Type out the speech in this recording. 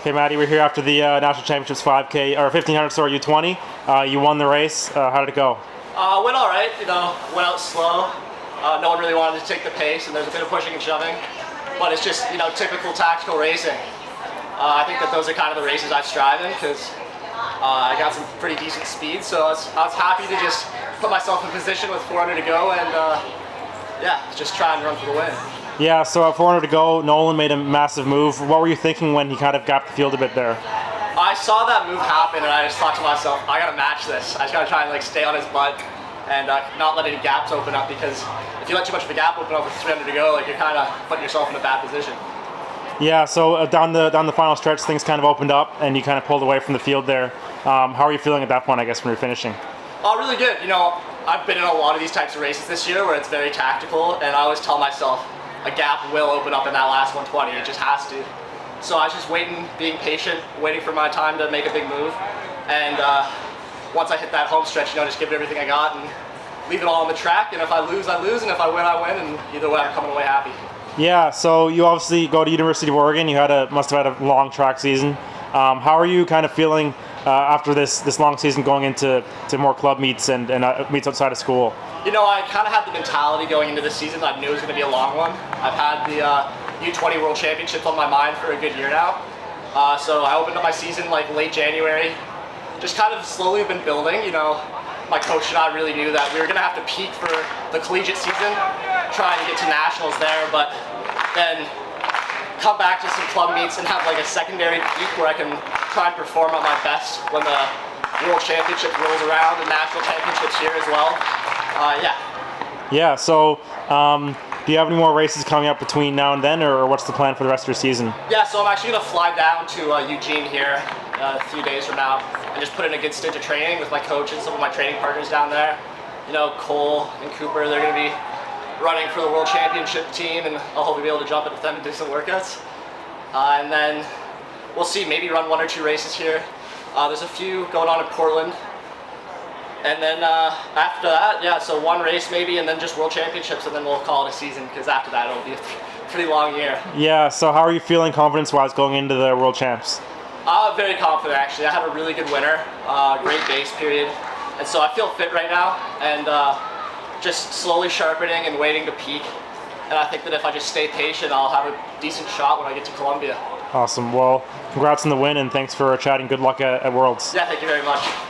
Okay, Matti, we're here after the National Championships 5K, or 1500, sorry, U20. You won the race. How did it go? Went all right, went out slow. No one really wanted to take the pace, and there's a bit of pushing and shoving. But it's just, typical tactical racing. I think that those are kind of the races I strive in, because I got some pretty decent speed, so I was happy to just put myself in position with 400 to go and just try and run for the win. Yeah, so at 400 to go, Nolan made a massive move. What were you thinking when he kind of gapped the field a bit there? I saw that move happen, and I just thought to myself, I gotta match this. I just gotta try and stay on his butt and not let any gaps open up, because if you let too much of a gap open up with 300 to go, you're kind of putting yourself in a bad position. Yeah, so down the final stretch, things kind of opened up, and you kind of pulled away from the field there. How are you feeling at that point, I guess, when you're finishing? Oh, really good. I've been in a lot of these types of races this year where it's very tactical, and I always tell myself a gap will open up in that last 120. It just has to. So I was just waiting, being patient, waiting for my time to make a big move. And once I hit that home stretch, just give it everything I got and leave it all on the track. And if I lose, I lose, and if I win, I win. And either way, I'm coming away happy. Yeah, so you obviously go to University of Oregon. You must have had a long track season. How are you kind of feeling after this long season, going into more club meets and meets outside of school? I kind of had the mentality going into this season that I knew it was going to be a long one. I've had the U20 World Championships on my mind for a good year now. So I opened up my season late January. Just kind of slowly been building. My coach and I really knew that we were going to have to peak for the collegiate season, trying to get to nationals there, but then come back to some club meets and have a secondary peak where I can try and perform at my best when the World Championship rolls around and National Championships here as well. Yeah, so do you have any more races coming up between now and then, or what's the plan for the rest of your season? Yeah, so I'm actually going to fly down to Eugene here a few days from now and just put in a good stint of training with my coach and some of my training partners down there. Cole and Cooper, they're going to be running for the World Championship team, and I'll hopefully be able to jump in with them and do some workouts. And then we'll see, maybe run 1 or 2 races here. There's a few going on in Portland. And then after that, so 1 race maybe, and then just World Championships, and then we'll call it a season, because after that it'll be a pretty long year. Yeah, so how are you feeling confidence-wise going into the World Champs? Very confident, actually. I had a really good winter, great base period, and so I feel fit right now, and just slowly sharpening and waiting to peak. And I think that if I just stay patient, I'll have a decent shot when I get to Columbia. Awesome. Well, congrats on the win, and thanks for chatting. Good luck at Worlds. Yeah, thank you very much.